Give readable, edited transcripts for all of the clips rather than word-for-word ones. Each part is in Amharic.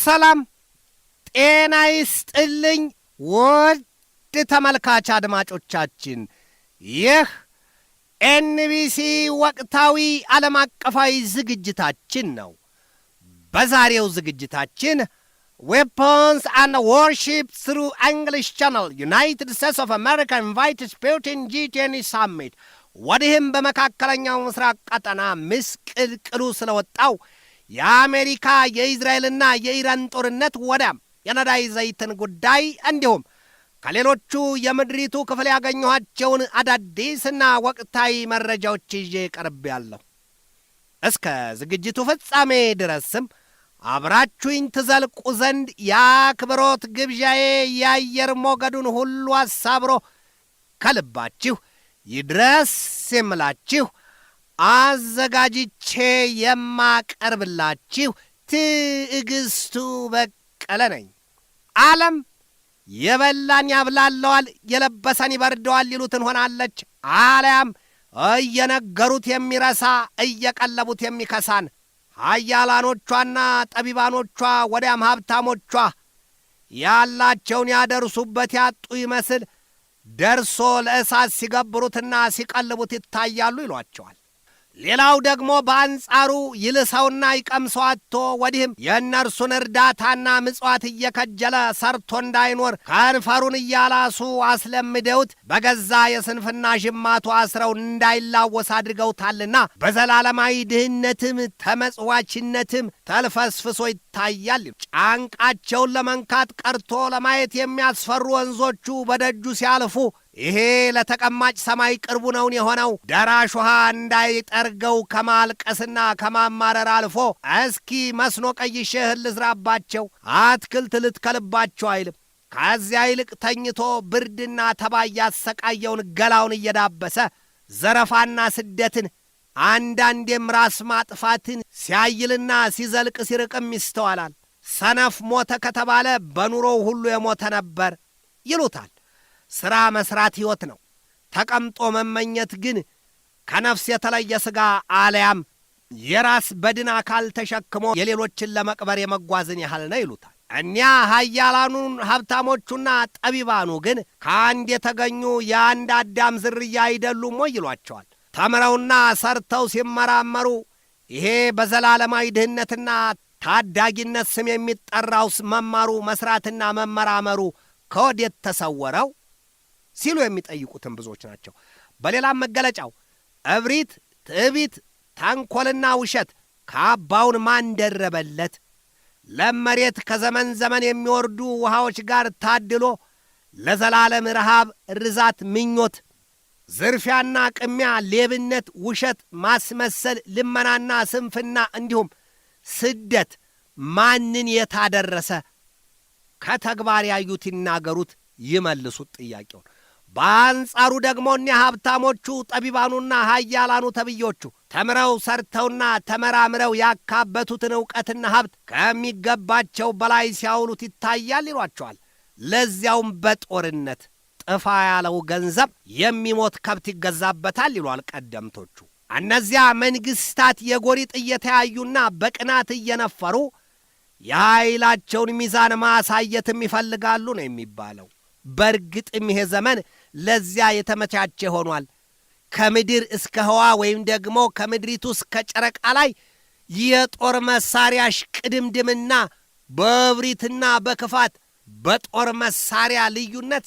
ሰላም ጤና ይስጥልኝ ውድ ተመልካች አድማጮቻችን፣ ይህ ኤንቢሲ ወቅታዊ ዓለም አቀፋዊ ዝግጅታችን ነው። በዛሬው ዝግጅታችን Weapons and Warship Through English Channel United States of America Invites Putin G20 Summit ወዲህም በመካከለኛው ምስራቅ ቀጠና ምስቅልቅሉ ስለወጣው የአሜሪካ የእስራኤልና የኢራን ጦርነት ወዳም የነዳጅ ዘይትን ጉዳይ እንዲሁም ከሌሎቹ የምድሪቱ ክፍል ያገኘኋቸውን አዳዲስና ወቅታዊ መረጃዎች ይዤ ቀርቤያለሁ። እስከ ዝግጅቱ ፍጻሜ ድረስም አብራችሁኝ ትዘልቁ ዘንድ የአክብሮት ግብዣዬ የአየር ሞገዱን ሁሉ አሳብሮ ከልባችሁ ይድረስ የምላችሁ አዘጋጅቼ የማቀርብላችሁ ትዕግስቱ በቀለ ነኝ። ዓለም የበላን ያብላለዋል፣ የለበሰን ይበርደዋል ይሉትን ሆናለች። አልያም እየነገሩት የሚረሳ እየቀለቡት የሚከሳን ኃያላኖቿና ጠቢባኖቿ ወዲያም ሀብታሞቿ ያላቸውን ያደርሱበት ያጡ ይመስል ደርሶ ለእሳት ሲገብሩትና ሲቀልቡት ይታያሉ ይሏቸዋል። ሌላው ደግሞ በአንጻሩ ይልሰውና ይቀምሰው አጥቶ ወዲህም የእነርሱን እርዳታና ምጽዋት እየከጀለ ሰርቶ እንዳይኖር ከንፈሩን እያላሱ አስለምደውት በገዛ የስንፍና ዥማቱ አስረው እንዳይላወስ አድርገውታልና በዘላለማዊ ድህነትም ተመጽዋችነትም ተልፈስፍሶ ይታያል። ጫንቃቸውን ለመንካት ቀርቶ ለማየት የሚያስፈሩ ወንዞቹ በደጁ ሲያልፉ ይሄ ለተቀማጭ ሰማይ ቅርቡ ነውን የሆነው ደራሽ ውሃ እንዳይጠርገው ከማልቀስና ከማማረር አልፎ እስኪ መስኖ ቀይሼ እህል ልዝራባቸው አትክልት ልትከልባቸው አይልም። ከዚያ ይልቅ ተኝቶ ብርድና ተባይ ያሰቃየውን ገላውን እየዳበሰ ዘረፋና ስደትን አንዳንዴም ራስ ማጥፋትን ሲያይልና ሲዘልቅ ሲርቅም ይስተዋላል። ሰነፍ ሞተ ከተባለ በኑሮው ሁሉ የሞተ ነበር ይሉታል። ሥራ መሥራት ሕይወት ነው። ተቀምጦ መመኘት ግን ከነፍስ የተለየ ሥጋ አልያም የራስ በድን አካል ተሸክሞ የሌሎችን ለመቅበር የመጓዝን ያህል ነው ይሉታል። እኒያ ኃያላኑን ሀብታሞቹና ጠቢባኑ ግን ከአንድ የተገኙ የአንድ አዳም ዝርያ አይደሉም ወይ ይሏቸዋል። ተምረውና ሰርተው ሲመራመሩ ይሄ በዘላለማዊ ድህነትና ታዳጊነት ስም የሚጠራውስ መማሩ መሥራትና መመራመሩ ከወዴት ተሰወረው ሲሉ የሚጠይቁትን ብዙዎች ናቸው። በሌላም መገለጫው እብሪት፣ ትዕቢት፣ ተንኰልና ውሸት ካባውን ማን ደረበለት? ለመሬት ከዘመን ዘመን የሚወርዱ ውሃዎች ጋር ታድሎ ለዘላለም ረሃብ፣ ርዛት፣ ምኞት፣ ዝርፊያና ቅሚያ፣ ሌብነት፣ ውሸት፣ ማስመሰል፣ ልመናና ስንፍና እንዲሁም ስደት ማንን የታደረሰ? ከተግባር ያዩት ይናገሩት፣ ይመልሱት ጥያቄውን። በአንጻሩ ደግሞ እኒያ ሀብታሞቹ ጠቢባኑና ኃያላኑ ተብዮቹ ተምረው ሰርተውና ተመራምረው ያካበቱትን ዕውቀትና ሀብት ከሚገባቸው በላይ ሲያውሉት ይታያል ይሏቸዋል። ለዚያውም በጦርነት ጥፋ ያለው ገንዘብ የሚሞት ከብት ይገዛበታል ይሏል ቀደምቶቹ። እነዚያ መንግሥታት የጎሪጥ እየተያዩና በቅናት እየነፈሩ የኃይላቸውን ሚዛን ማሳየትም ይፈልጋሉ ነው የሚባለው። በርግጥም ይሄ ዘመን ለዚያ የተመቻቸ ሆኗል። ከምድር እስከ ህዋ ወይም ደግሞ ከምድሪቱ እስከ ጨረቃ ላይ የጦር መሳሪያ ሽቅድምድምና በእብሪትና በክፋት በጦር መሳሪያ ልዩነት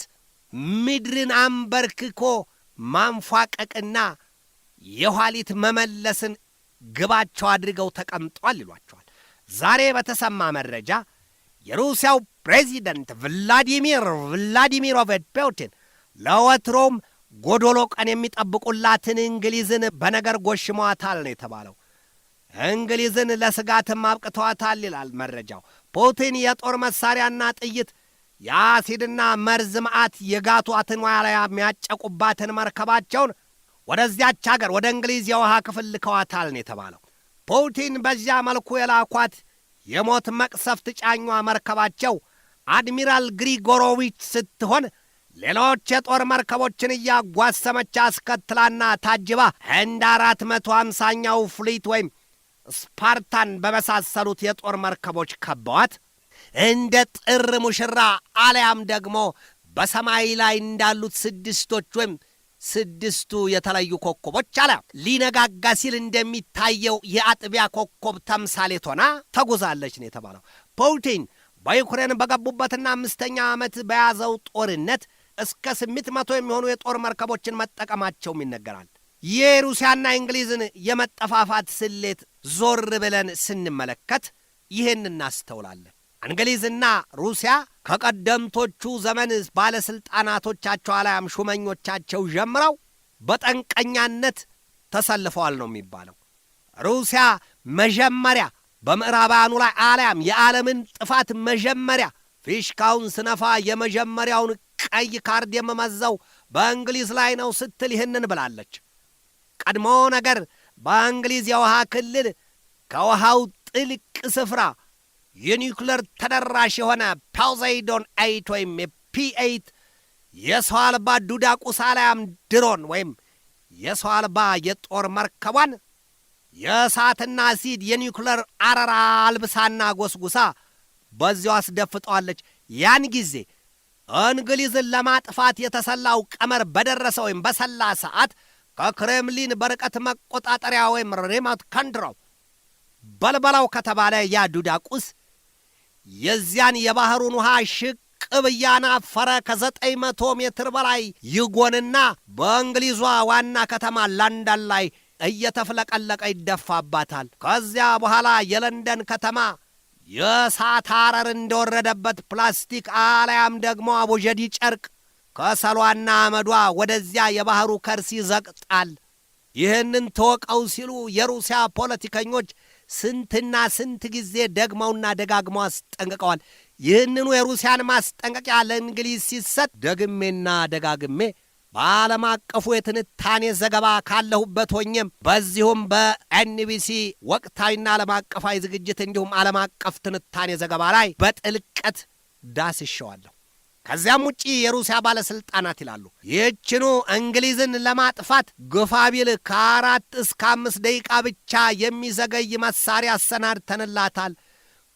ምድርን አንበርክኮ ማንፏቀቅና የኋሊት መመለስን ግባቸው አድርገው ተቀምጧል ይሏቸዋል። ዛሬ በተሰማ መረጃ የሩሲያው ፕሬዚደንት ቭላዲሚሮቪች ፑቲን ለወትሮም ጎዶሎ ቀን የሚጠብቁላትን እንግሊዝን በነገር ጎሽመዋታል ነው የተባለው። እንግሊዝን ለስጋትም አብቅተዋታል ይላል መረጃው። ፑቲን የጦር መሳሪያና ጥይት የአሲድና መርዝ መዓት የጋቷትን ዋላ የሚያጨቁባትን መርከባቸውን ወደዚያች አገር ወደ እንግሊዝ የውሃ ክፍል ልከዋታል ነው የተባለው። ፑቲን በዚያ መልኩ የላኳት የሞት መቅሰፍት ጫኟ መርከባቸው አድሚራል ግሪጎሮቪች ስትሆን ሌሎች የጦር መርከቦችን እያጓሰመች አስከትላና ታጅባ እንደ 450ኛው ፍሊት ወይም ስፓርታን በመሳሰሉት የጦር መርከቦች ከበዋት እንደ ጥር ሙሽራ አልያም ደግሞ በሰማይ ላይ እንዳሉት ስድስቶች ወይም ስድስቱ የተለዩ ኮከቦች አለ ሊነጋጋ ሲል እንደሚታየው የአጥቢያ ኮከብ ተምሳሌት ሆና ተጉዛለች ነው የተባለው። ፑቲን በዩክሬን በገቡበትና 5ኛ ዓመት በያዘው ጦርነት እስከ 800 የሚሆኑ የጦር መርከቦችን መጠቀማቸውም ይነገራል። የሩሲያና እንግሊዝን የመጠፋፋት ስሌት ዞር ብለን ስንመለከት ይህን እናስተውላለን። እንግሊዝና ሩሲያ ከቀደምቶቹ ዘመን ባለሥልጣናቶቻቸው አልያም ሹመኞቻቸው ጀምረው በጠንቀኛነት ተሰልፈዋል ነው የሚባለው። ሩሲያ መጀመሪያ በምዕራባውያኑ ላይ አልያም የዓለምን ጥፋት መጀመሪያ ፊሽካውን ስነፋ የመጀመሪያውን ቀይ ካርድ የመመዘው በእንግሊዝ ላይ ነው ስትል ይህንን ብላለች። ቀድሞ ነገር በእንግሊዝ የውሃ ክልል ከውሃው ጥልቅ ስፍራ የኒውክለር ተደራሽ የሆነ ፖሴይዶን 8 ወይም የፒ8 የሰው አልባ ዱዳ ቁስ አልያም ድሮን ወይም የሰው አልባ የጦር መርከቧን የእሳትና አሲድ የኒውክለር አረራ አልብሳና ጎስጉሳ በዚያው አስደፍጠዋለች። ያን ጊዜ እንግሊዝን ለማጥፋት የተሰላው ቀመር በደረሰ ወይም በሰላ ሰዓት ከክሬምሊን በርቀት መቆጣጠሪያ ወይም ሪሞት ኮንትሮል በልበላው ከተባለ ያ ዱዳ ቁስ የዚያን የባህሩን ውሃ ሽቅብ እያናፈረ ከ900 ሜትር በላይ ይጎንና በእንግሊዟ ዋና ከተማ ለንደን ላይ እየተፍለቀለቀ ይደፋባታል። ከዚያ በኋላ የለንደን ከተማ የእሳት አረር እንደወረደበት ፕላስቲክ አልያም ደግሞ አቦጀዲ ጨርቅ ከሰሏና አመዷ ወደዚያ የባህሩ ከርስ ይዘቅጣል። ይህንን ተወቀው ሲሉ የሩሲያ ፖለቲከኞች ስንትና ስንት ጊዜ ደግመውና ደጋግመው አስጠንቅቀዋል። ይህንኑ የሩሲያን ማስጠንቀቂያ ለእንግሊዝ ሲሰጥ ደግሜና ደጋግሜ በዓለም አቀፉ የትንታኔ ዘገባ ካለሁበት ሆኜም በዚሁም በኤንቢሲ ወቅታዊና ዓለም አቀፋዊ ዝግጅት እንዲሁም ዓለም አቀፍ ትንታኔ ዘገባ ላይ በጥልቀት ዳስሼዋለሁ። ከዚያም ውጪ የሩሲያ ባለሥልጣናት ይላሉ ይህችኑ እንግሊዝን ለማጥፋት ግፋ ቢል ከ4 እስከ 5 ደቂቃ ብቻ የሚዘገይ መሳሪያ አሰናድተንላታል።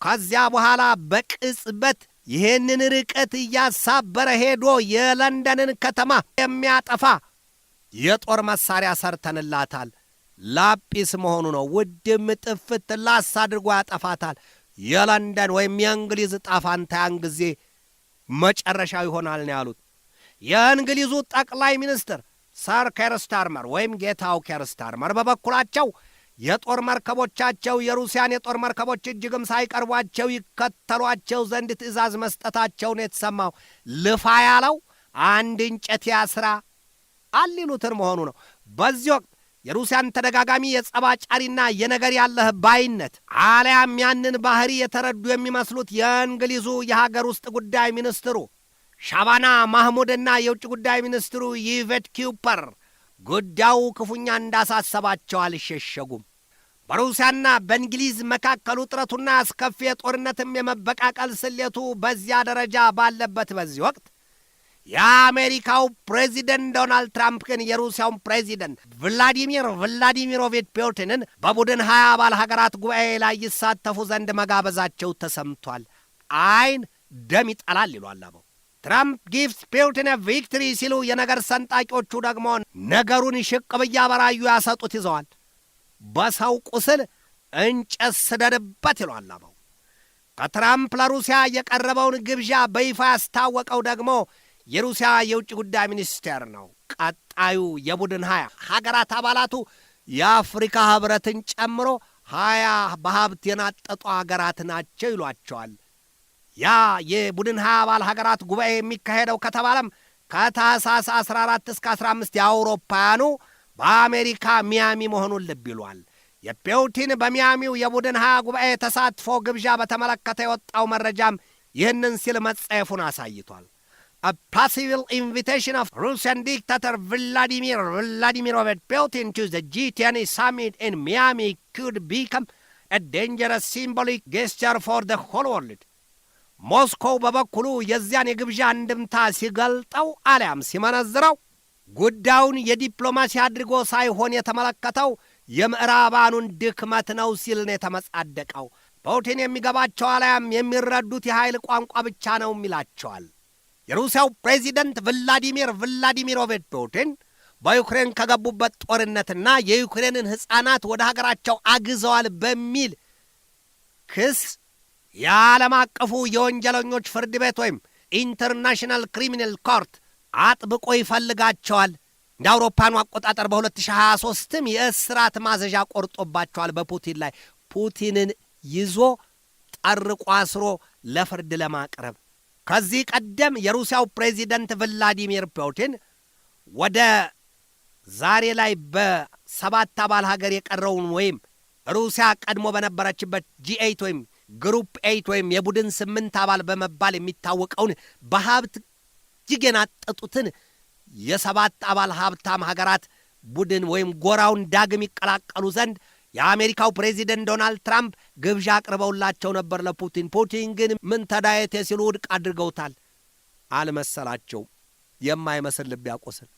ከዚያ በኋላ በቅጽበት ይህንን ርቀት እያሳበረ ሄዶ የለንደንን ከተማ የሚያጠፋ የጦር መሳሪያ ሰርተንላታል። ላጲስ መሆኑ ነው። ውድም ጥፍት ላስ አድርጎ ያጠፋታል። የለንደን ወይም የእንግሊዝ ጣፋንታ ያን ጊዜ መጨረሻው ይሆናል ነው ያሉት። የእንግሊዙ ጠቅላይ ሚኒስትር ሰር ኬር ስታርመር ወይም ጌታው ኬር ስታርመር በበኩላቸው የጦር መርከቦቻቸው የሩሲያን የጦር መርከቦች እጅግም ሳይቀርቧቸው ይከተሏቸው ዘንድ ትእዛዝ መስጠታቸውን የተሰማው ልፋ ያለው አንድ እንጨት ያስራ አሊሉትን መሆኑ ነው። በዚህ ወቅት የሩሲያን ተደጋጋሚ የጸባጫሪና የነገር ያለህ ባይነት አልያም ያንን ባህሪ የተረዱ የሚመስሉት የእንግሊዙ የሀገር ውስጥ ጉዳይ ሚኒስትሩ ሻባና ማህሙድና የውጭ ጉዳይ ሚኒስትሩ ይቬት ኩፐር ጉዳዩ ክፉኛ እንዳሳሰባቸው አልሸሸጉም። በሩሲያና በእንግሊዝ መካከል ውጥረቱና አስከፊ የጦርነትም የመበቃቀል ስሌቱ በዚያ ደረጃ ባለበት በዚህ ወቅት የአሜሪካው ፕሬዚደንት ዶናልድ ትራምፕ ግን የሩሲያውን ፕሬዚደንት ቭላዲሚሮቪች ፑቲንን በቡድን 20 አባል ሀገራት ጉባኤ ላይ ይሳተፉ ዘንድ መጋበዛቸው ተሰምቷል። አይን ደም ይጠላል ይሏል አበው። ትራምፕ ጊቭስ ፑቲን ቪክትሪ ሲሉ የነገር ሰንጣቂዎቹ ደግሞ ነገሩን ሽቅብ እያበራዩ ያሰጡት ይዘዋል። በሰው ቁስል እንጨት ስደድበት ይሏል አበው። ከትራምፕ ለሩሲያ የቀረበውን ግብዣ በይፋ ያስታወቀው ደግሞ የሩሲያ የውጭ ጉዳይ ሚኒስቴር ነው። ቀጣዩ የቡድን 20 ሀገራት አባላቱ የአፍሪካ ህብረትን ጨምሮ 20 በሀብት የናጠጡ ሀገራት ናቸው ይሏቸዋል። ያ የቡድን 20 አባል ሀገራት ጉባኤ የሚካሄደው ከተባለም ከታህሳስ 14 እስከ 15 የአውሮፓውያኑ በአሜሪካ ሚያሚ መሆኑን ልብ ይሏል። የፑቲን በሚያሚው የቡድን 20 ጉባኤ ተሳትፎ ግብዣ በተመለከተ የወጣው መረጃም ይህንን ሲል መጸየፉን አሳይቷል። A possible invitation of Russian dictator Vladimir Vladimirovich Putin to the G20 summit in Miami could become a dangerous symbolic gesture for the whole world. ሞስኮው በበኩሉ የዚያን የግብዣ አንድምታ ሲገልጠው አሊያም ሲመነዝረው ጉዳዩን የዲፕሎማሲ አድርጎ ሳይሆን የተመለከተው የምዕራባኑን ድክመት ነው ሲል ነው የተመጻደቀው። ፑቲን የሚገባቸው አልያም የሚረዱት የኃይል ቋንቋ ብቻ ነው ይላቸዋል። የሩሲያው ፕሬዚደንት ቭላዲሚር ቭላዲሚሮቪች ፑቲን በዩክሬን ከገቡበት ጦርነትና የዩክሬንን ሕፃናት ወደ ሀገራቸው አግዘዋል በሚል ክስ የዓለም አቀፉ የወንጀለኞች ፍርድ ቤት ወይም ኢንተርናሽናል ክሪሚናል ኮርት አጥብቆ ይፈልጋቸዋል። እንደ አውሮፓኑ አቆጣጠር በ2023ም የእስራት ማዘዣ ቆርጦባቸዋል በፑቲን ላይ ፑቲንን ይዞ ጠርቆ አስሮ ለፍርድ ለማቅረብ። ከዚህ ቀደም የሩሲያው ፕሬዚደንት ቭላዲሚር ፑቲን ወደ ዛሬ ላይ በ7 አባል ሀገር የቀረውን ወይም ሩሲያ ቀድሞ በነበረችበት G8 ወይም ግሩፕ 8 ወይም የቡድን 8 አባል በመባል የሚታወቀውን በሀብት እጅግ የናጠጡትን የ7 አባል ሀብታም ሀገራት ቡድን ወይም ጎራውን ዳግም ይቀላቀሉ ዘንድ የአሜሪካው ፕሬዚደንት ዶናልድ ትራምፕ ግብዣ አቅርበውላቸው ነበር ለፑቲን። ፑቲን ግን ምን ተዳየቴ ሲሉ ውድቅ አድርገውታል። አልመሰላቸው የማይመስል ልብ ያቆስል።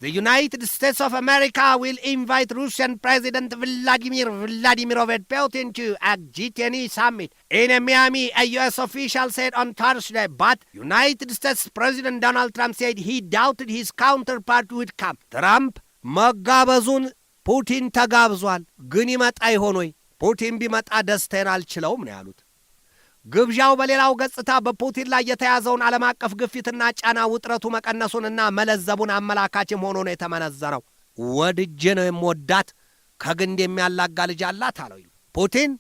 The United States of America will invite Russian President Vladimir Vladimirovich Putin to a G20 summit in Miami, a U.S. official said on Thursday, but United States President Donald Trump said he doubted his counterpart would come. ትራምፕ መጋበዙን ፑቲን ተጋብዟል፣ ግን ይመጣ ይሆን ወይ? ፑቲን ቢመጣ ደስታዬን አልችለውም ነው ያሉት። ግብዣው በሌላው ገጽታ በፑቲን ላይ የተያዘውን ዓለም አቀፍ ግፊትና ጫና ውጥረቱ መቀነሱንና መለዘቡን አመላካችም ሆኖ ነው የተመነዘረው። ወድጄ ነው የምወዳት ከግንድ የሚያላጋ ልጅ አላት አለው። ፑቲን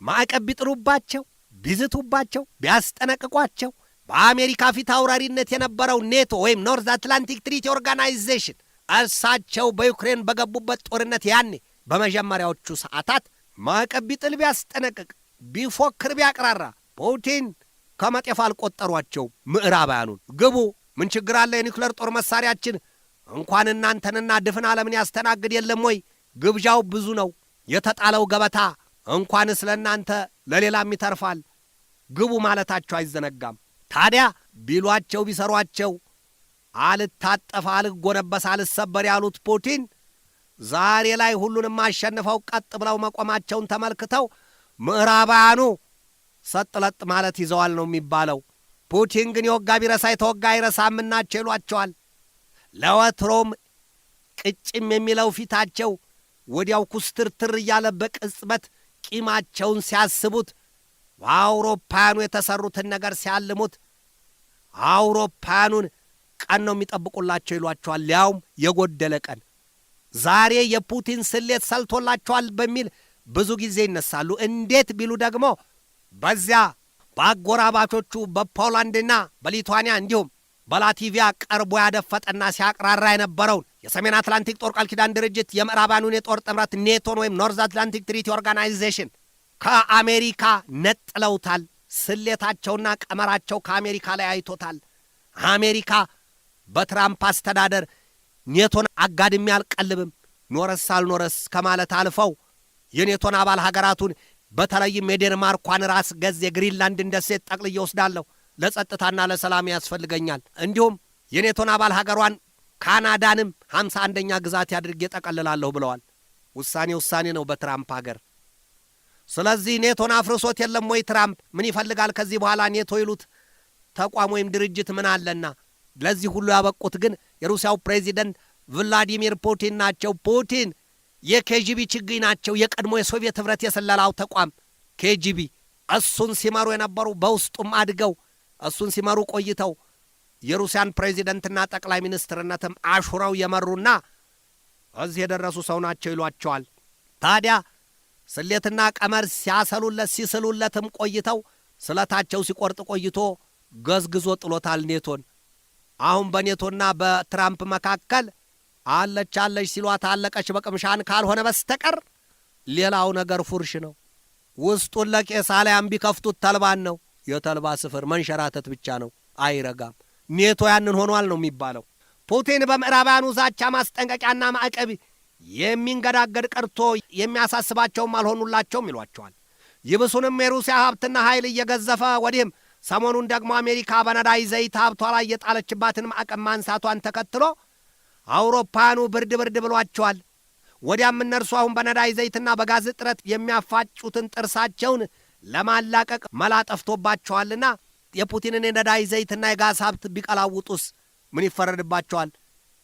ማዕቀብ ቢጥሉባቸው፣ ቢዝቱባቸው፣ ቢያስጠነቅቋቸው በአሜሪካ ፊት አውራሪነት የነበረው ኔቶ ወይም ኖርዝ አትላንቲክ ትሪቲ ኦርጋናይዜሽን እርሳቸው በዩክሬን በገቡበት ጦርነት ያኔ በመጀመሪያዎቹ ሰዓታት ማዕቀብ ቢጥል፣ ቢያስጠነቅቅ፣ ቢፎክር፣ ቢያቅራራ ፑቲን ከመጤፍ አልቆጠሯቸው። ምዕራባውያኑን ግቡ፣ ምን ችግር አለ? የኒውክሌር ጦር መሳሪያችን እንኳን እናንተንና ድፍን ዓለምን ያስተናግድ የለም ወይ? ግብዣው ብዙ ነው። የተጣለው ገበታ እንኳንስ ለእናንተ ለሌላም ይተርፋል። ግቡ ማለታቸው አይዘነጋም። ታዲያ ቢሏቸው ቢሰሯቸው አልታጠፍ፣ አልጎነበስ፣ አልሰበር ያሉት ፑቲን ዛሬ ላይ ሁሉንም አሸንፈው ቀጥ ብለው መቆማቸውን ተመልክተው ምዕራባውያኑ ሰጥለጥ ማለት ይዘዋል ነው የሚባለው። ፑቲን ግን የወጋ ቢረሳ የተወጋ አይረሳምናቸው ይሏቸዋል። ለወትሮም ቅጭም የሚለው ፊታቸው ወዲያው ኩስትርትር እያለ በቅጽበት ቂማቸውን ሲያስቡት፣ በአውሮፓውያኑ የተሠሩትን ነገር ሲያልሙት አውሮፓውያኑን ቀን ነው የሚጠብቁላቸው ይሏቸዋል፣ ሊያውም የጎደለ ቀን። ዛሬ የፑቲን ስሌት ሰልቶላቸዋል በሚል ብዙ ጊዜ ይነሳሉ። እንዴት ቢሉ ደግሞ በዚያ በአጎራባቾቹ በፖላንድና በሊቱዋንያ እንዲሁም በላቲቪያ ቀርቦ ያደፈጠና ሲያቅራራ የነበረውን የሰሜን አትላንቲክ ጦር ቃል ኪዳን ድርጅት የምዕራባኑን የጦር ጥምረት ኔቶን ወይም ኖርዝ አትላንቲክ ትሪቲ ኦርጋናይዜሽን ከአሜሪካ ነጥለውታል። ስሌታቸውና ቀመራቸው ከአሜሪካ ላይ አይቶታል። አሜሪካ በትራምፕ አስተዳደር ኔቶን አጋድሜ አልቀልብም ኖረስ አልኖረስ ከማለት አልፈው የኔቶን አባል ሀገራቱን በተለይም የዴንማርኳን ራስ ገዝ የግሪንላንድን ደሴት ጠቅልዬ ወስዳለሁ፣ ለጸጥታና ለሰላም ያስፈልገኛል፣ እንዲሁም የኔቶን አባል ሀገሯን ካናዳንም 51ኛ ግዛት ያድርጌ ጠቀልላለሁ ብለዋል። ውሳኔ ነው በትራምፕ ሀገር። ስለዚህ ኔቶን አፍርሶት የለም ወይ ትራምፕ? ምን ይፈልጋል ከዚህ በኋላ ኔቶ ይሉት ተቋም ወይም ድርጅት ምን አለና? ለዚህ ሁሉ ያበቁት ግን የሩሲያው ፕሬዚደንት ቭላዲሚር ፑቲን ናቸው። ፑቲን የኬጂቢ ችግኝ ናቸው። የቀድሞ የሶቪየት ኅብረት የስለላው ተቋም ኬጂቢ እሱን ሲመሩ የነበሩ በውስጡም አድገው እሱን ሲመሩ ቆይተው የሩሲያን ፕሬዚደንትና ጠቅላይ ሚኒስትርነትም አሹረው የመሩና እዚህ የደረሱ ሰው ናቸው ይሏቸዋል። ታዲያ ስሌትና ቀመር ሲያሰሉለት ሲስሉለትም ቆይተው ስለታቸው ሲቆርጥ ቆይቶ ገዝግዞ ጥሎታል ኔቶን። አሁን በኔቶና በትራምፕ መካከል አለች ሲሏት አለቀች በቅምሻን ካልሆነ በስተቀር ሌላው ነገር ፉርሽ ነው። ውስጡን ለቄስ አልያም ቢከፍቱት ተልባን ነው። የተልባ ስፍር መንሸራተት ብቻ ነው፣ አይረጋም። ኔቶ ያንን ሆኗል ነው የሚባለው። ፑቲን በምዕራባውያኑ ዛቻ፣ ማስጠንቀቂያና ማዕቀብ የሚንገዳገድ ቀርቶ የሚያሳስባቸውም አልሆኑላቸውም ይሏቸዋል። ይብሱንም የሩሲያ ሀብትና ኃይል እየገዘፈ ወዲህም ሰሞኑን ደግሞ አሜሪካ በነዳጅ ዘይት ሀብቷ ላይ የጣለችባትን ማዕቀብ ማንሳቷን ተከትሎ አውሮፓውያኑ ብርድ ብሏቸዋል። ወዲያም እነርሱ አሁን በነዳጅ ዘይትና በጋዝ እጥረት የሚያፋጩትን ጥርሳቸውን ለማላቀቅ መላ ጠፍቶባቸዋልና የፑቲንን የነዳጅ ዘይትና የጋዝ ሀብት ቢቀላውጡስ ምን ይፈረድባቸዋል?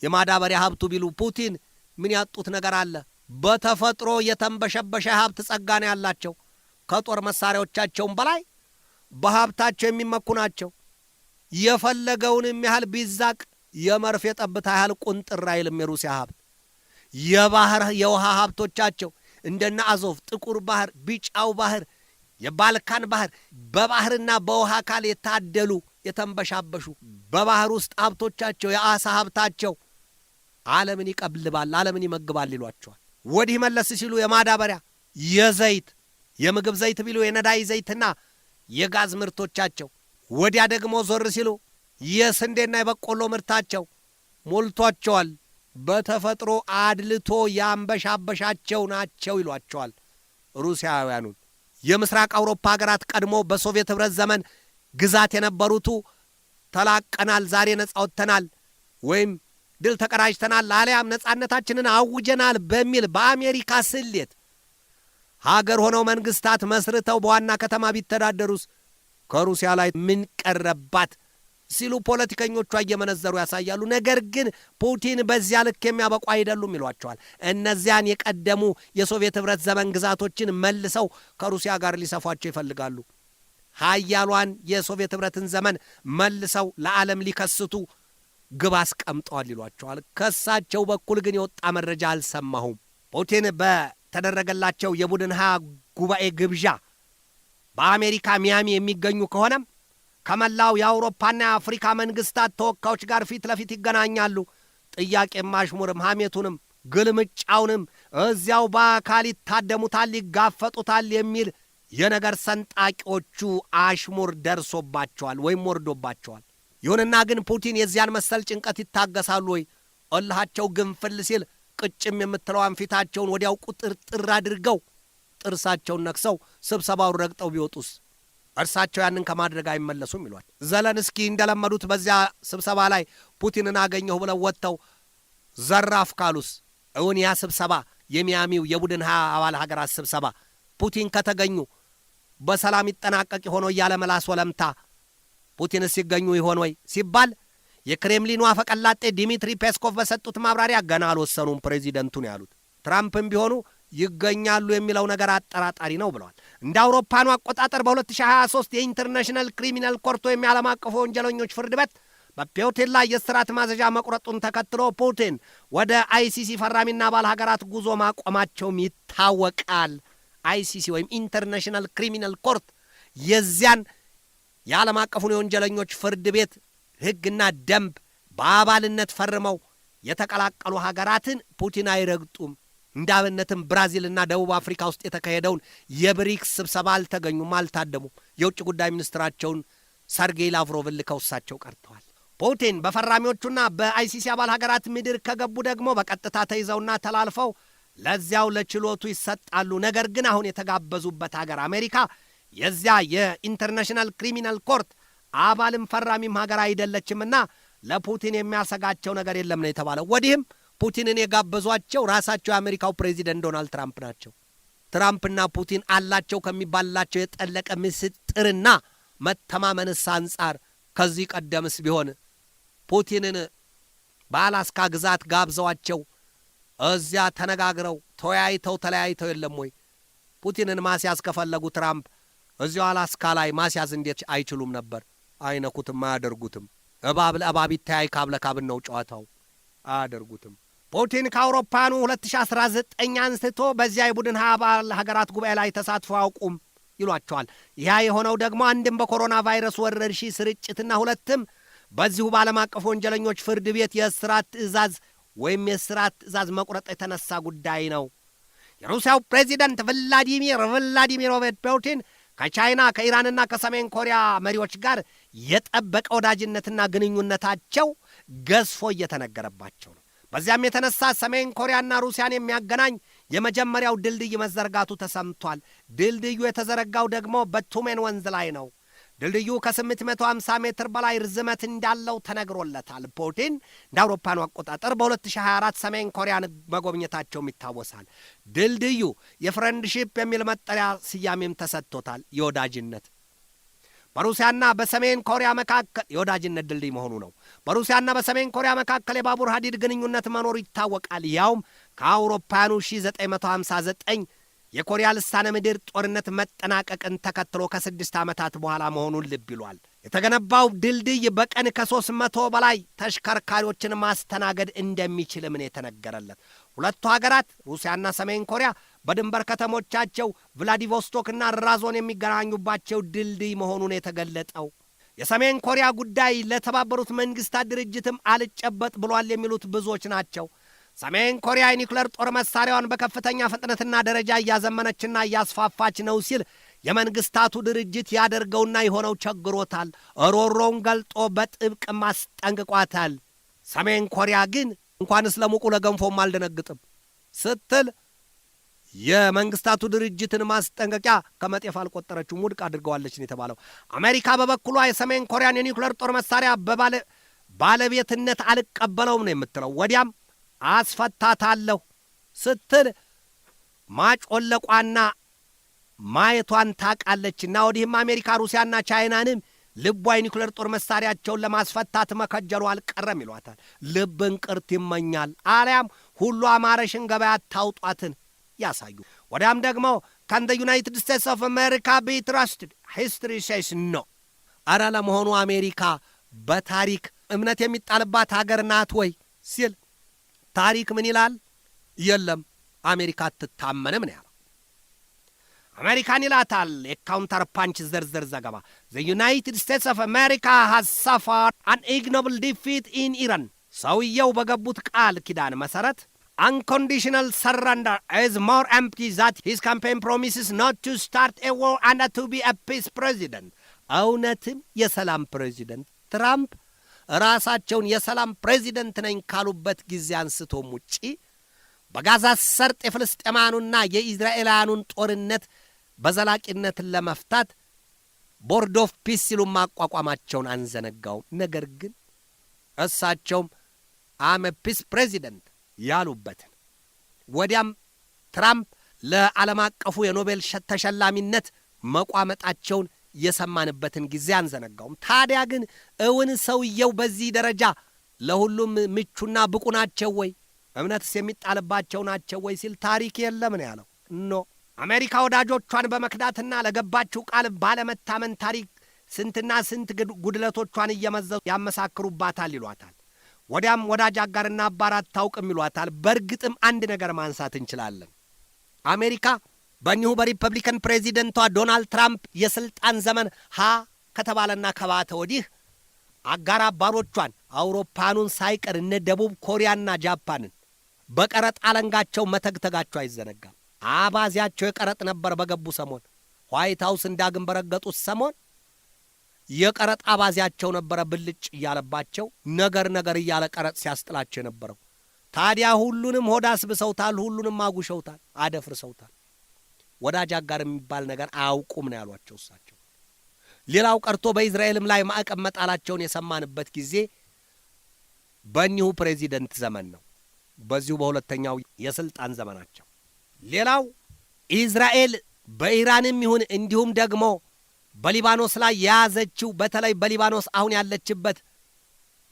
የማዳበሪያ ሀብቱ ቢሉ ፑቲን ምን ያጡት ነገር አለ? በተፈጥሮ የተንበሸበሸ ሀብት ጸጋ ነው ያላቸው። ከጦር መሳሪያዎቻቸውም በላይ በሀብታቸው የሚመኩ ናቸው። የፈለገውንም ያህል ቢዛቅ የመርፌ ጠብታ ያህል ቁንጥር አይልም የሩሲያ ሀብት። የባህር የውሃ ሀብቶቻቸው እንደነ አዞቭ፣ ጥቁር ባህር፣ ቢጫው ባህር፣ የባልካን ባህር በባህርና በውሃ አካል የታደሉ የተንበሻበሹ በባህር ውስጥ ሀብቶቻቸው የአሳ ሀብታቸው ዓለምን ይቀብልባል፣ ዓለምን ይመግባል ይሏቸዋል። ወዲህ መለስ ሲሉ የማዳበሪያ የዘይት የምግብ ዘይት ቢሉ የነዳጅ ዘይትና የጋዝ ምርቶቻቸው፣ ወዲያ ደግሞ ዞር ሲሉ የስንዴና የበቆሎ ምርታቸው ሞልቷቸዋል። በተፈጥሮ አድልቶ ያንበሻበሻቸው ናቸው ይሏቸዋል ሩሲያውያኑን። የምስራቅ አውሮፓ ሀገራት ቀድሞ በሶቪየት ኅብረት ዘመን ግዛት የነበሩቱ ተላቀናል፣ ዛሬ ነጻ ወጥተናል ወይም ድል ተቀዳጅተናል አሊያም ነጻነታችንን አውጀናል በሚል በአሜሪካ ስሌት ሀገር ሆነው መንግስታት መስርተው በዋና ከተማ ቢተዳደሩስ ከሩሲያ ላይ ምን ቀረባት ሲሉ ፖለቲከኞቿ እየመነዘሩ ያሳያሉ። ነገር ግን ፑቲን በዚያ ልክ የሚያበቁ አይደሉም ይሏቸዋል። እነዚያን የቀደሙ የሶቪየት ኅብረት ዘመን ግዛቶችን መልሰው ከሩሲያ ጋር ሊሰፏቸው ይፈልጋሉ። ሀያሏን የሶቪየት ኅብረትን ዘመን መልሰው ለዓለም ሊከስቱ ግብ አስቀምጠዋል ይሏቸዋል። ከሳቸው በኩል ግን የወጣ መረጃ አልሰማሁም። ፑቲን በተደረገላቸው የቡድን ሀያ ጉባኤ ግብዣ በአሜሪካ ሚያሚ የሚገኙ ከሆነም ከመላው የአውሮፓና የአፍሪካ መንግስታት ተወካዮች ጋር ፊት ለፊት ይገናኛሉ። ጥያቄም አሽሙርም ሐሜቱንም ግልምጫውንም እዚያው በአካል ይታደሙታል፣ ይጋፈጡታል የሚል የነገር ሰንጣቂዎቹ አሽሙር ደርሶባቸዋል ወይም ወርዶባቸዋል። ይሁንና ግን ፑቲን የዚያን መሰል ጭንቀት ይታገሳሉ ወይ? እልሃቸው ግንፍል ሲል ቅጭም የምትለዋን ፊታቸውን ወዲያው ቁጥርጥር አድርገው ጥርሳቸውን ነክሰው ስብሰባውን ረግጠው ቢወጡስ? እርሳቸው ያንን ከማድረግ አይመለሱም ይሏል። ዘለንስኪ እንደለመዱት በዚያ ስብሰባ ላይ ፑቲንን አገኘሁ ብለው ወጥተው ዘራፍ ካሉስ? እውን ያ ስብሰባ የሚያሚው የቡድን ሀያ አባል ሀገራት ስብሰባ ፑቲን ከተገኙ በሰላም ይጠናቀቅ ይሆን እያለ መላስ ወለምታ ፑቲንስ ሲገኙ ይሆን ወይ ሲባል የክሬምሊኑ አፈቀላጤ ዲሚትሪ ፔስኮቭ በሰጡት ማብራሪያ ገና አልወሰኑም ፕሬዚደንቱ ነው ያሉት። ትራምፕም ቢሆኑ ይገኛሉ የሚለው ነገር አጠራጣሪ ነው ብለዋል። እንደ አውሮፓኑ አቆጣጠር በ2023 የኢንተርናሽናል ክሪሚናል ኮርት ወይም የዓለም አቀፉ ወንጀለኞች ፍርድ ቤት በፑቲን ላይ የእስራት ማዘዣ መቁረጡን ተከትሎ ፑቲን ወደ አይሲሲ ፈራሚና አባል ሀገራት ጉዞ ማቆማቸውም ይታወቃል። አይሲሲ ወይም ኢንተርናሽናል ክሪሚናል ኮርት የዚያን የዓለም አቀፉን የወንጀለኞች ፍርድ ቤት ሕግና ደንብ በአባልነት ፈርመው የተቀላቀሉ ሀገራትን ፑቲን አይረግጡም። እንደ አብነትም ብራዚልና ደቡብ አፍሪካ ውስጥ የተካሄደውን የብሪክስ ስብሰባ አልተገኙም፣ አልታደሙም። የውጭ ጉዳይ ሚኒስትራቸውን ሰርጌይ ላቭሮቭን ልከው እሳቸው ቀርተዋል። ፑቲን በፈራሚዎቹና በአይሲሲ አባል ሀገራት ምድር ከገቡ ደግሞ በቀጥታ ተይዘውና ተላልፈው ለዚያው ለችሎቱ ይሰጣሉ። ነገር ግን አሁን የተጋበዙበት ሀገር አሜሪካ የዚያ የኢንተርናሽናል ክሪሚናል ኮርት አባልም ፈራሚም ሀገር አይደለችምና ለፑቲን የሚያሰጋቸው ነገር የለም ነው የተባለው። ወዲህም ፑቲንን የጋበዟቸው ራሳቸው የአሜሪካው ፕሬዚደንት ዶናልድ ትራምፕ ናቸው። ትራምፕና ፑቲን አላቸው ከሚባልላቸው የጠለቀ ምስጥርና መተማመንስ አንጻር ከዚህ ቀደምስ ቢሆን ፑቲንን በአላስካ ግዛት ጋብዘዋቸው እዚያ ተነጋግረው ተወያይተው ተለያይተው የለም ወይ? ፑቲንን ማስያዝ ከፈለጉ ትራምፕ እዚያው አላስካ ላይ ማስያዝ እንዴት አይችሉም ነበር? አይነኩትም፣ አያደርጉትም። እባብ ለእባብ ይተያይ ካብ ለካብን ነው ጨዋታው። አያደርጉትም። ፑቲን ከአውሮፓኑ 2019 አንስቶ በዚያ የቡድን ሀያ አባል ሀገራት ጉባኤ ላይ ተሳትፎ አያውቁም ይሏቸዋል። ያ የሆነው ደግሞ አንድም በኮሮና ቫይረስ ወረርሽኝ ስርጭትና ሁለትም በዚሁ በዓለም አቀፍ ወንጀለኞች ፍርድ ቤት የእስራት ትዕዛዝ ወይም የእስራት ትዕዛዝ መቁረጥ የተነሳ ጉዳይ ነው። የሩሲያው ፕሬዚደንት ቭላዲሚር ፑቲን ከቻይና ከኢራንና ከሰሜን ኮሪያ መሪዎች ጋር የጠበቀ ወዳጅነትና ግንኙነታቸው ገዝፎ እየተነገረባቸው ነው። በዚያም የተነሳ ሰሜን ኮሪያና ሩሲያን የሚያገናኝ የመጀመሪያው ድልድይ መዘርጋቱ ተሰምቷል። ድልድዩ የተዘረጋው ደግሞ በቱሜን ወንዝ ላይ ነው። ድልድዩ ከ850 ሜትር በላይ ርዝመት እንዳለው ተነግሮለታል። ፑቲን እንደ አውሮፓኑ አቆጣጠር በ2024 ሰሜን ኮሪያን መጎብኘታቸውም ይታወሳል። ድልድዩ የፍሬንድሺፕ የሚል መጠሪያ ስያሜም ተሰጥቶታል። የወዳጅነት በሩሲያና በሰሜን ኮሪያ መካከል የወዳጅነት ድልድይ መሆኑ ነው። በሩሲያና በሰሜን ኮሪያ መካከል የባቡር ሀዲድ ግንኙነት መኖሩ ይታወቃል። ያውም ከአውሮፓውያኑ 1959 የኮሪያ ልሳነ ምድር ጦርነት መጠናቀቅን ተከትሎ ከ6 ዓመታት በኋላ መሆኑን ልብ ይሏል። የተገነባው ድልድይ በቀን ከ300 በላይ ተሽከርካሪዎችን ማስተናገድ እንደሚችልም ነው የተነገረለት። ሁለቱ ሀገራት ሩሲያና ሰሜን ኮሪያ በድንበር ከተሞቻቸው ቭላዲቮስቶክና ራዞን የሚገናኙባቸው ድልድይ መሆኑን የተገለጠው የሰሜን ኮሪያ ጉዳይ ለተባበሩት መንግስታት ድርጅትም አልጨበጥ ብሏል የሚሉት ብዙዎች ናቸው። ሰሜን ኮሪያ የኒውክሌር ጦር መሳሪያዋን በከፍተኛ ፍጥነትና ደረጃ እያዘመነችና እያስፋፋች ነው ሲል የመንግስታቱ ድርጅት ያደርገውና የሆነው ቸግሮታል። ሮሮውን ገልጦ በጥብቅ ማስጠንቅቋታል። ሰሜን ኮሪያ ግን እንኳንስ ለሙቁ ለገንፎም አልደነግጥም ስትል የመንግስታቱ ድርጅትን ማስጠንቀቂያ ከመጤፍ አልቆጠረችውም፣ ውድቅ አድርገዋለች ነው የተባለው። አሜሪካ በበኩሏ የሰሜን ኮሪያን የኒውክሌር ጦር መሳሪያ ባለቤትነት አልቀበለውም ነው የምትለው። ወዲያም አስፈታታለሁ ስትል ማጮለቋና ማየቷን ታቃለችና ወዲህም አሜሪካ ሩሲያና ቻይናንም ልቧ የኒውክሌር ጦር መሳሪያቸውን ለማስፈታት መከጀሉ አልቀረም ይሏታል። ልብ እንቅርት ይመኛል አሊያም ሁሉ አማረሽን ገበያ ታውጧትን ያሳዩ። ወዲያም ደግሞ ካን ዘ ዩናይትድ ስቴትስ ኦፍ አሜሪካ ቢ ትራስትድ ሂስትሪ ሴይስ ኖ። አረ ለመሆኑ አሜሪካ በታሪክ እምነት የሚጣልባት ሀገር ናት ወይ ሲል ታሪክ ምን ይላል? የለም አሜሪካ አትታመንም ነው ያለው። አሜሪካን ይላታል የካውንተር ፓንች ዝርዝር ዘገባ። ዘ ዩናይትድ ስቴትስ ኦፍ አሜሪካ ሃዝ ሰፈርድ አን ኢግኖብል ዲፊት ኢን ኢራን። ሰውየው በገቡት ቃል ኪዳን መሠረት unconditional surrender is more empty that his campaign promises not to start a war and to be a peace president. እውነትም የሰላም ፕሬዚደንት ትራምፕ ራሳቸውን የሰላም ፕሬዚደንት ነኝ ካሉበት ጊዜ አንስቶም ውጪ በጋዛ ሰርጥ የፍልስጤማኑና የኢዝራኤላውያኑን ጦርነት በዘላቂነት ለመፍታት ቦርድ ኦፍ ፒስ ሲሉ ማቋቋማቸውን አንዘነጋውም። ነገር ግን እሳቸውም አም ፒስ ፕሬዚደንት ያሉበትን ወዲያም ትራምፕ ለዓለም አቀፉ የኖቤል ተሸላሚነት መቋመጣቸውን የሰማንበትን ጊዜ አንዘነጋውም። ታዲያ ግን እውን ሰውየው በዚህ ደረጃ ለሁሉም ምቹና ብቁ ናቸው ወይ? እምነትስ የሚጣልባቸው ናቸው ወይ ሲል ታሪክ የለም ነው ያለው። ኖ አሜሪካ ወዳጆቿን በመክዳትና ለገባችው ቃል ባለመታመን ታሪክ ስንትና ስንት ጉድለቶቿን እየመዘዙ ያመሳክሩባታል ይሏታል። ወዲያም ወዳጅ አጋርና አባር አታውቅም ይሏታል። በእርግጥም አንድ ነገር ማንሳት እንችላለን። አሜሪካ በእኒሁ በሪፐብሊካን ፕሬዚደንቷ ዶናልድ ትራምፕ የሥልጣን ዘመን ከተባለና ከባተ ወዲህ አጋር አባሮቿን አውሮፓኑን ሳይቀር እነ ደቡብ ኮሪያና ጃፓንን በቀረጥ አለንጋቸው መተግተጋቸው አይዘነጋም። አባዚያቸው የቀረጥ ነበር። በገቡ ሰሞን ዋይት ሃውስን ዳግም በረገጡት ሰሞን የቀረጥ አባዚያቸው ነበረ ብልጭ እያለባቸው ነገር እያለ ቀረጥ ሲያስጥላቸው የነበረው። ታዲያ ሁሉንም ሆድ አስብሰውታል፣ ሁሉንም አጉሸውታል፣ አደፍርሰውታል። ወዳጅ አጋር የሚባል ነገር አያውቁም ነው ያሏቸው እሳቸው። ሌላው ቀርቶ በእስራኤልም ላይ ማዕቀብ መጣላቸውን የሰማንበት ጊዜ በእኒሁ ፕሬዚደንት ዘመን ነው፣ በዚሁ በሁለተኛው የሥልጣን ዘመናቸው። ሌላው እስራኤል በኢራንም ይሁን እንዲሁም ደግሞ በሊባኖስ ላይ የያዘችው በተለይ በሊባኖስ አሁን ያለችበት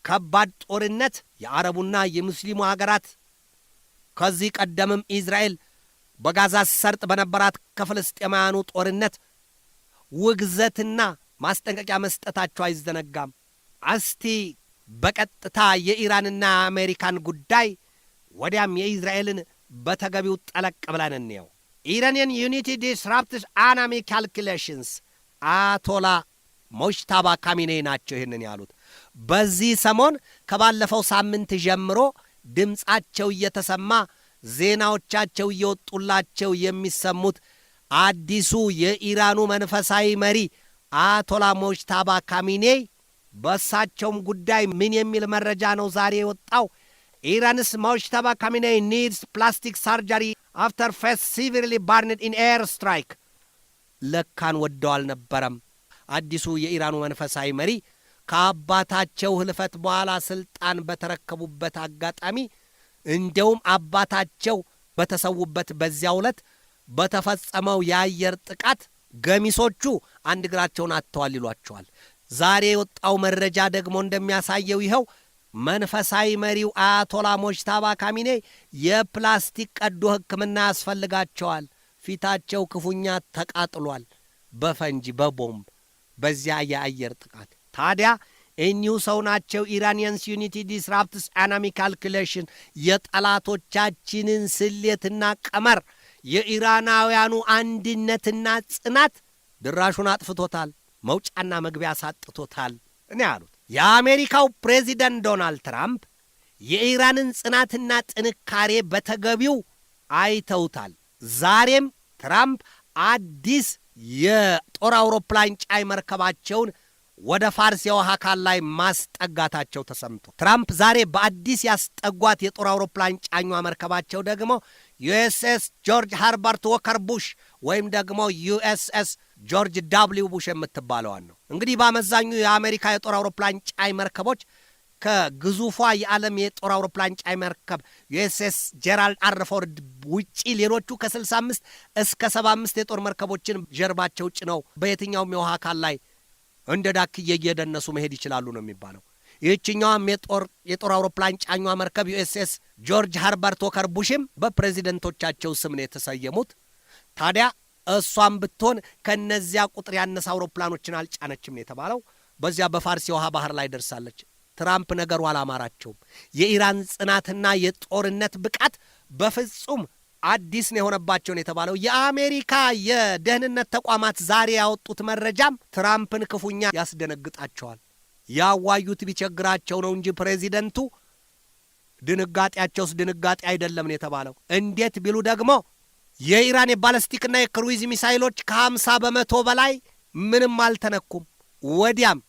ከባድ ጦርነት የአረቡና የሙስሊሙ ሀገራት ከዚህ ቀደምም እስራኤል በጋዛ ሰርጥ በነበራት ከፍልስጤማውያኑ ጦርነት ውግዘትና ማስጠንቀቂያ መስጠታቸው አይዘነጋም። እስቲ በቀጥታ የኢራንና አሜሪካን ጉዳይ ወዲያም የእስራኤልን በተገቢው ጠለቅ ብለን እንየው። ኢራኒያን ዩኒቲ ዲስራፕትስ አናሚ ካልኩሌሽንስ አያቶላ ሞጅታባ ካሚኔ ናቸው ይህንን ያሉት። በዚህ ሰሞን ከባለፈው ሳምንት ጀምሮ ድምፃቸው እየተሰማ ዜናዎቻቸው እየወጡላቸው የሚሰሙት አዲሱ የኢራኑ መንፈሳዊ መሪ አያቶላ ሞጅታባ ካሚኔ በእሳቸውም ጉዳይ ምን የሚል መረጃ ነው ዛሬ የወጣው? ኢራንስ ሞጅታባ ካሚኔ ኒድስ ፕላስቲክ ሳርጀሪ አፍተር ፌስ ሲቪርሊ ባርንድ ኢን ኤር ስትራይክ። ለካን ወደው አልነበረም። አዲሱ የኢራኑ መንፈሳዊ መሪ ከአባታቸው ህልፈት በኋላ ስልጣን በተረከቡበት አጋጣሚ እንደውም አባታቸው በተሰዉበት በዚያው ዕለት በተፈጸመው የአየር ጥቃት ገሚሶቹ አንድ እግራቸውን አጥተዋል ይሏቸዋል። ዛሬ የወጣው መረጃ ደግሞ እንደሚያሳየው ይኸው መንፈሳዊ መሪው አያቶላ ሞጅታባ ካሚኔ የፕላስቲክ ቀዶ ሕክምና ያስፈልጋቸዋል። ፊታቸው ክፉኛ ተቃጥሏል በፈንጂ በቦምብ በዚያ የአየር ጥቃት። ታዲያ እኒሁ ሰው ናቸው ኢራኒያንስ ዩኒቲ ዲስራፕትስ ኤነሚ ካልኩሌሽን፣ የጠላቶቻችንን ስሌትና ቀመር የኢራናውያኑ አንድነትና ጽናት ድራሹን አጥፍቶታል፣ መውጫና መግቢያ ሳጥቶታል እኔ ያሉት። የአሜሪካው ፕሬዚደንት ዶናልድ ትራምፕ የኢራንን ጽናትና ጥንካሬ በተገቢው አይተውታል። ዛሬም ትራምፕ አዲስ የጦር አውሮፕላን ጫይ መርከባቸውን ወደ ፋርስ የውሃ አካል ላይ ማስጠጋታቸው ተሰምቶ ትራምፕ ዛሬ በአዲስ ያስጠጓት የጦር አውሮፕላን ጫኟ መርከባቸው ደግሞ ዩኤስኤስ ጆርጅ ሃርበርት ዎከር ቡሽ ወይም ደግሞ ዩኤስኤስ ጆርጅ ዳብሊው ቡሽ የምትባለዋን ነው። እንግዲህ በአመዛኙ የአሜሪካ የጦር አውሮፕላን ጫይ መርከቦች ከግዙፏ የዓለም የጦር አውሮፕላን ጫይ መርከብ ዩኤስኤስ ጄራልድ አር ፎርድ ውጪ ሌሎቹ ከ65 እስከ 75 የጦር መርከቦችን ጀርባቸው ጭነው በየትኛውም የውሃ አካል ላይ እንደ ዳክዬ እየደነሱ መሄድ ይችላሉ ነው የሚባለው። ይህችኛዋም የጦር አውሮፕላን ጫኟ መርከብ ዩኤስኤስ ጆርጅ ሃርበርት ዎከር ቡሽም በፕሬዚደንቶቻቸው ስም ነው የተሰየሙት። ታዲያ እሷም ብትሆን ከነዚያ ቁጥር ያነሰ አውሮፕላኖችን አልጫነችም የተባለው በዚያ በፋርስ የውሃ ባህር ላይ ደርሳለች። ትራምፕ ነገሩ አላማራቸውም። የኢራን ጽናትና የጦርነት ብቃት በፍጹም አዲስ ነው የሆነባቸውን የተባለው የአሜሪካ የደህንነት ተቋማት ዛሬ ያወጡት መረጃም ትራምፕን ክፉኛ ያስደነግጣቸዋል። ያዋዩት ቢቸግራቸው ነው እንጂ ፕሬዚደንቱ ድንጋጤያቸውስ ድንጋጤ አይደለም ነው የተባለው። እንዴት ቢሉ ደግሞ የኢራን የባለስቲክና የክሩይዝ ሚሳይሎች ከ50 በመቶ በላይ ምንም አልተነኩም። ወዲያም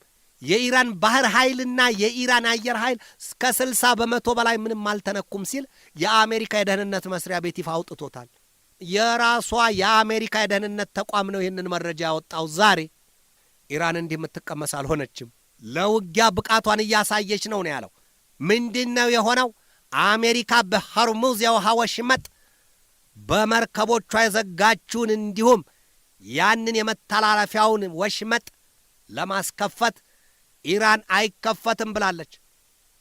የኢራን ባህር ኃይልና የኢራን አየር ኃይል እስከ 60 በመቶ በላይ ምንም አልተነኩም ሲል የአሜሪካ የደህንነት መስሪያ ቤት ይፋ አውጥቶታል። የራሷ የአሜሪካ የደህንነት ተቋም ነው ይህንን መረጃ ያወጣው። ዛሬ ኢራን እንዲህ የምትቀመስ አልሆነችም፣ ለውጊያ ብቃቷን እያሳየች ነው ያለው። ምንድን ነው የሆነው? አሜሪካ በሆርሙዝ የውሃ ወሽመጥ በመርከቦቿ የዘጋችውን እንዲሁም ያንን የመተላለፊያውን ወሽመጥ ለማስከፈት ኢራን አይከፈትም ብላለች።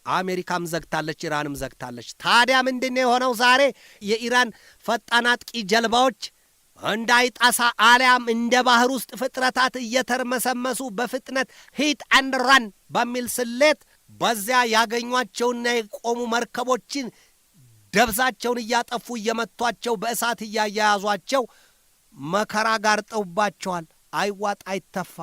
አሜሪካም ዘግታለች፣ ኢራንም ዘግታለች። ታዲያ ምንድን ነው የሆነው? ዛሬ የኢራን ፈጣን አጥቂ ጀልባዎች እንደ አይጣሳ አሊያም እንደ ባህር ውስጥ ፍጥረታት እየተርመሰመሱ በፍጥነት ሂት አንድ ራን በሚል ስሌት በዚያ ያገኟቸውና የቆሙ መርከቦችን ደብዛቸውን እያጠፉ እየመቷቸው በእሳት እያያያዟቸው መከራ ጋርጠውባቸዋል። አይዋጥ አይተፋ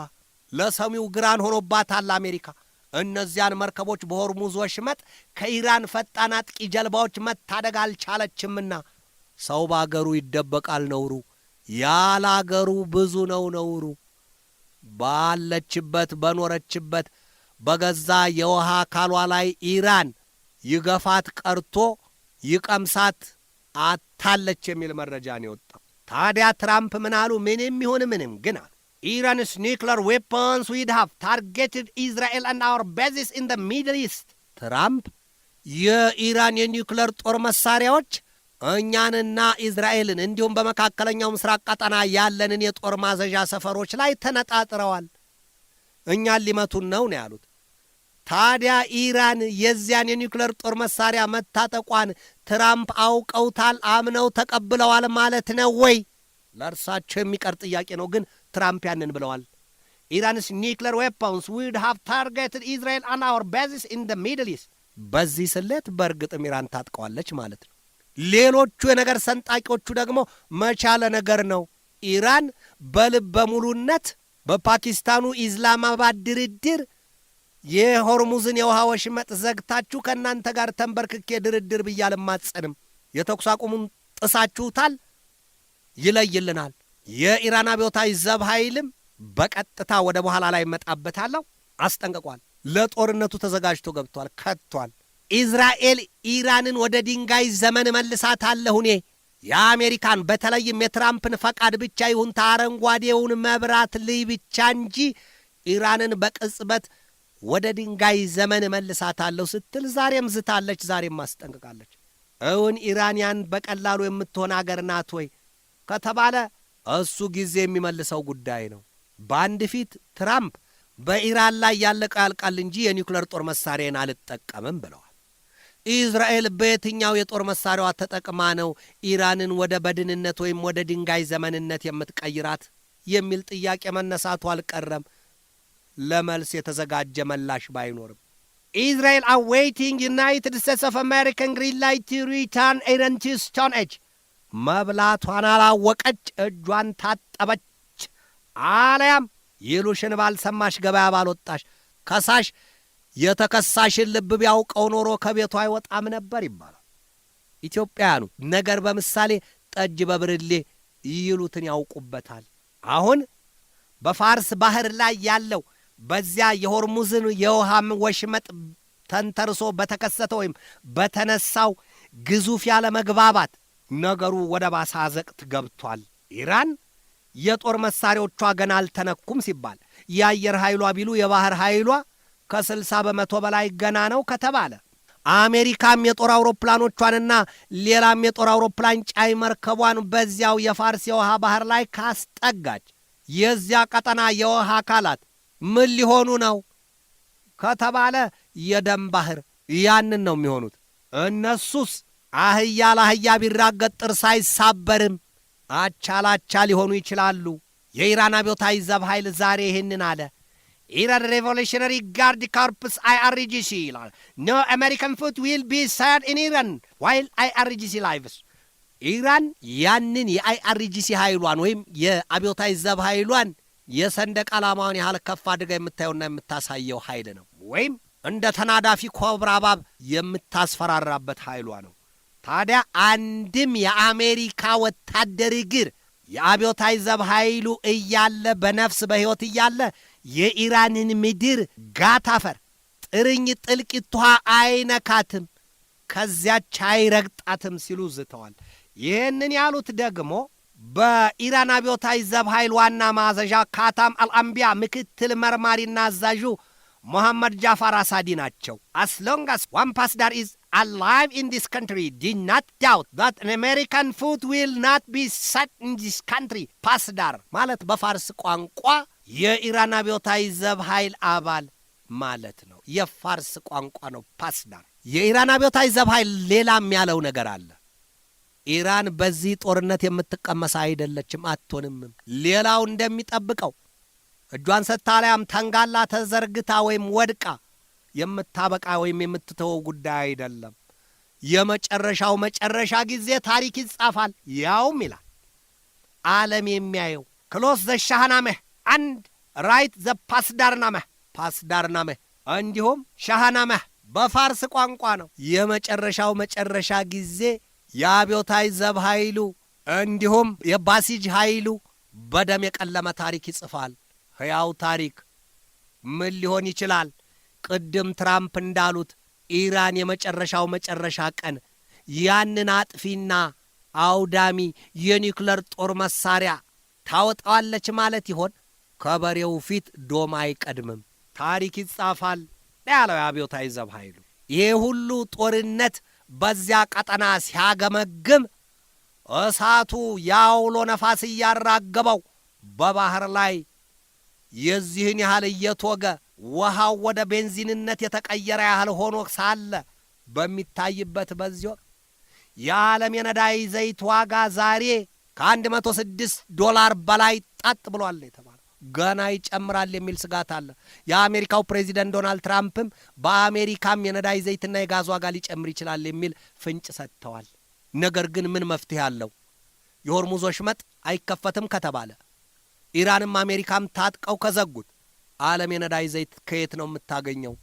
ለሰሚው ግራን ሆኖባታል አሜሪካ። እነዚያን መርከቦች በሆርሙዝ ወሽመጥ ከኢራን ፈጣን አጥቂ ጀልባዎች መታደግ አልቻለችምና ሰው በአገሩ ይደበቃል ነውሩ፣ ያለ አገሩ ብዙ ነው ነውሩ። ባለችበት በኖረችበት በገዛ የውሃ አካሏ ላይ ኢራን ይገፋት ቀርቶ ይቀምሳት አታለች የሚል መረጃ ነው የወጣው። ታዲያ ትራምፕ ምን አሉ? ምንም ይሁን ምንም ግን አሉ Iran's nuclear weapons would have targeted Israel and our bases in the Middle East. ትራምፕ የኢራን የኒውክለር ጦር መሳሪያዎች እኛንና ኢዝራኤልን እንዲሁም በመካከለኛው ምስራቅ ቀጠና ያለንን የጦር ማዘዣ ሰፈሮች ላይ ተነጣጥረዋል፣ እኛን ሊመቱን ነው ያሉት። ታዲያ ኢራን የዚያን የኒውክለር ጦር መሳሪያ መታጠቋን ትራምፕ አውቀውታል፣ አምነው ተቀብለዋል ማለት ነው ወይ? ለእርሳቸው የሚቀር ጥያቄ ነው። ግን ትራምፕ ያንን ብለዋል። ኢራንስ ኒውክለር ዌፐንስ ውድ ሃቭ ታርጌትድ ኢዝራኤል አንድ አወር ቤዝስ ኢን ደ ሚድል ኢስት። በዚህ ስሌት በእርግጥም ኢራን ታጥቀዋለች ማለት ነው። ሌሎቹ የነገር ሰንጣቂዎቹ ደግሞ መቻለ ነገር ነው። ኢራን በልበ ሙሉነት በፓኪስታኑ ኢስላማባድ ድርድር የሆርሙዝን የውሃ ወሽመጥ ዘግታችሁ ከእናንተ ጋር ተንበርክኬ ድርድር ብዬ አልማጸንም፣ የተኩስ አቁሙን ጥሳችሁታል፣ ይለይልናል። የኢራን አብዮታዊ ዘብ ኃይልም በቀጥታ ወደ በኋላ ላይ መጣበታለሁ አስጠንቅቋል። ለጦርነቱ ተዘጋጅቶ ገብቷል፣ ከቷል። ኢዝራኤል ኢራንን ወደ ድንጋይ ዘመን መልሳታለሁ እኔ። የአሜሪካን በተለይም የትራምፕን ፈቃድ ብቻ ይሁን አረንጓዴውን መብራት ልይ ብቻ እንጂ ኢራንን በቅጽበት ወደ ድንጋይ ዘመን መልሳታለሁ ስትል ዛሬም ዝታለች፣ ዛሬም ማስጠንቅቃለች። እውን ኢራን ያን በቀላሉ የምትሆን አገር ናት ወይ ከተባለ እሱ ጊዜ የሚመልሰው ጉዳይ ነው። በአንድ ፊት ትራምፕ በኢራን ላይ ያለቀ ያልቃል እንጂ የኒውክሌር ጦር መሳሪያን አልጠቀምም ብለዋል። ኢዝራኤል በየትኛው የጦር መሳሪያዋ ተጠቅማ ነው ኢራንን ወደ በድንነት ወይም ወደ ድንጋይ ዘመንነት የምትቀይራት የሚል ጥያቄ መነሳቱ አልቀረም። ለመልስ የተዘጋጀ መላሽ ባይኖርም ኢዝራኤል አዌይቲንግ ዩናይትድ ስቴትስ ኦፍ አሜሪካን ግሪን ላይት ቱ ሪተርን ኢራን ቱ ስቶን ኤጅ። መብላቷን አላወቀች፣ እጇን ታጠበች፣ አለያም ይሉሽን ባልሰማሽ ገበያ ባልወጣሽ። ከሳሽ የተከሳሽን ልብ ቢያውቀው ኖሮ ከቤቱ አይወጣም ነበር ይባላል። ኢትዮጵያውያኑ ነገር በምሳሌ ጠጅ በብርሌ ይሉትን ያውቁበታል። አሁን በፋርስ ባህር ላይ ያለው በዚያ የሆርሙዝን የውሃ ወሽመጥ ተንተርሶ በተከሰተ ወይም በተነሳው ግዙፍ ያለ መግባባት ነገሩ ወደ ባሰ አዘቅት ገብቷል። ኢራን የጦር መሳሪያዎቿ ገና አልተነኩም ሲባል የአየር ኃይሏ ቢሉ የባህር ኃይሏ ከ60 በመቶ በላይ ገና ነው ከተባለ አሜሪካም የጦር አውሮፕላኖቿንና ሌላም የጦር አውሮፕላን ጫይ መርከቧን በዚያው የፋርስ የውሃ ባህር ላይ ካስጠጋች የዚያ ቀጠና የውሃ አካላት ምን ሊሆኑ ነው ከተባለ የደም ባህር ያንን ነው የሚሆኑት። እነሱስ አህያ ለአህያ ቢራገጥ ጥርስ አይሳበርም፣ አቻ ላቻ ሊሆኑ ይችላሉ። የኢራን አብዮታዊ ዘብ ኃይል ዛሬ ይህንን አለ። ኢራን ሬቮሉሽነሪ ጋርድ ኮርፕስ አይአርጂሲ ይላል። ኖ አሜሪካን ፉት ዊል ቢ ሳይድ ኢን ኢራን ዋይል አይአርጂሲ ላይቭስ። ኢራን ያንን የአይአርጂሲ ኃይሏን ወይም የአብዮታዊ ዘብ ኃይሏን የሰንደቅ ዓላማውን ያህል ከፍ አድርጋ የምታየውና የምታሳየው ኃይል ነው። ወይም እንደ ተናዳፊ ኮብራ እባብ የምታስፈራራበት ኃይሏ ነው። ታዲያ አንድም የአሜሪካ ወታደር እግር የአብዮታዊ ዘብ ኃይሉ እያለ በነፍስ በሕይወት እያለ የኢራንን ምድር ጋት አፈር ጥርኝ ጥልቂት ውሃ አይነካትም፣ ከዚያች አይረግጣትም ሲሉ ዝተዋል። ይህንን ያሉት ደግሞ በኢራን አብዮታዊ ዘብ ኃይል ዋና ማዘዣ ካታም አልአንቢያ ምክትል መርማሪና አዛዡ ሞሐመድ ጃፋር አሳዲ ናቸው። as long as one pasdar is alive in this country, do not doubt that an American foot will not be set in this country. ፓስዳር ማለት በፋርስ ቋንቋ የኢራን አብዮታዊ ዘብ ኃይል አባል ማለት ነው። የፋርስ ቋንቋ ነው ፓስዳር። የኢራን አብዮታዊ ዘብ ኃይል ሌላም ያለው ነገር አለ። ኢራን በዚህ ጦርነት የምትቀመስ አይደለችም፣ አትሆንምም። ሌላው እንደሚጠብቀው እጇን ሰታላያም ተንጋላ ተዘርግታ ወይም ወድቃ የምታበቃ ወይም የምትተወው ጉዳይ አይደለም። የመጨረሻው መጨረሻ ጊዜ ታሪክ ይጻፋል። ያውም ይላል ዓለም የሚያየው ክሎስ ዘ ሻህናመህ አንድ ራይት ዘ ፓስዳርናመህ ፓስዳርናመህ እንዲሁም ሻህናመህ በፋርስ ቋንቋ ነው። የመጨረሻው መጨረሻ ጊዜ የአብዮታዊ ዘብ ኃይሉ እንዲሁም የባሲጅ ኃይሉ በደም የቀለመ ታሪክ ይጽፋል። ሕያው ታሪክ ምን ሊሆን ይችላል? ቅድም ትራምፕ እንዳሉት ኢራን የመጨረሻው መጨረሻ ቀን ያንን አጥፊና አውዳሚ የኒውክለር ጦር መሳሪያ ታወጣዋለች ማለት ይሆን? ከበሬው ፊት ዶማ አይቀድምም፣ ታሪክ ይጻፋል ያለው የአብዮታዊ ዘብ ኃይሉ። ይሄ ሁሉ ጦርነት በዚያ ቀጠና ሲያገመግም እሳቱ ያውሎ ነፋስ እያራገበው በባህር ላይ የዚህን ያህል እየቶገ ውሃው ወደ ቤንዚንነት የተቀየረ ያህል ሆኖ ሳለ በሚታይበት በዚህ ወቅት የዓለም የነዳጅ ዘይት ዋጋ ዛሬ $106 በላይ ጣጥ ብሏል የተባለው ገና ይጨምራል የሚል ስጋት አለ። የአሜሪካው ፕሬዚደንት ዶናልድ ትራምፕም በአሜሪካም የነዳጅ ዘይትና የጋዝ ዋጋ ሊጨምር ይችላል የሚል ፍንጭ ሰጥተዋል። ነገር ግን ምን መፍትሄ አለው? የሆርሙዝ ወሽመጥ አይከፈትም ከተባለ ኢራንም አሜሪካም ታጥቀው ከዘጉት ዓለም የነዳጅ ዘይት ከየት ነው የምታገኘው?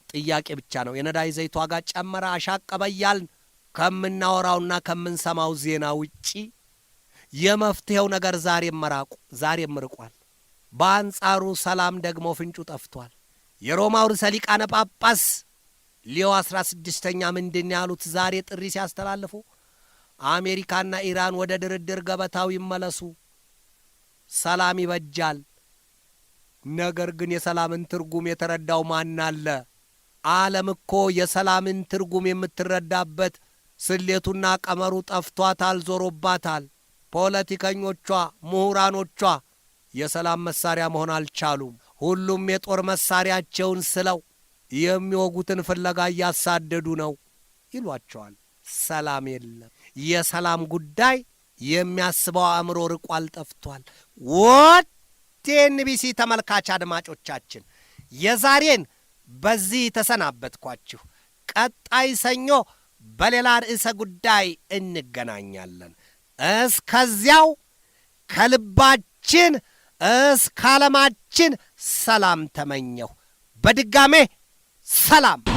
ጥያቄ ብቻ ነው። የነዳጅ ዘይት ዋጋ ጨመረ አሻቀበ እያልን ከምናወራውና ከምንሰማው ዜና ውጪ የመፍትሄው ነገር ዛሬም ርቋል። በአንጻሩ ሰላም ደግሞ ፍንጩ ጠፍቷል። የሮማው ርዕሰ ሊቃነ ጳጳስ ሊዮ 16ኛ ምንድን ያሉት ዛሬ ጥሪ ሲያስተላልፉ አሜሪካና ኢራን ወደ ድርድር ገበታው ይመለሱ፣ ሰላም ይበጃል፣ ነገር ግን የሰላምን ትርጉም የተረዳው ማን አለ? ዓለም እኮ የሰላምን ትርጉም የምትረዳበት ስሌቱና ቀመሩ ጠፍቷታል፣ ዞሮባታል። ፖለቲከኞቿ፣ ምሁራኖቿ የሰላም መሳሪያ መሆን አልቻሉም። ሁሉም የጦር መሳሪያቸውን ስለው የሚወጉትን ፍለጋ እያሳደዱ ነው ይሏቸዋል። ሰላም የለም። የሰላም ጉዳይ የሚያስበው አእምሮ ርቋል፣ ጠፍቷል። ኤንቢሲ ተመልካች አድማጮቻችን የዛሬን በዚህ ተሰናበትኳችሁ። ቀጣይ ሰኞ በሌላ ርዕሰ ጉዳይ እንገናኛለን። እስከዚያው ከልባችን እስከ ዓለማችን ሰላም ተመኘሁ። በድጋሜ ሰላም።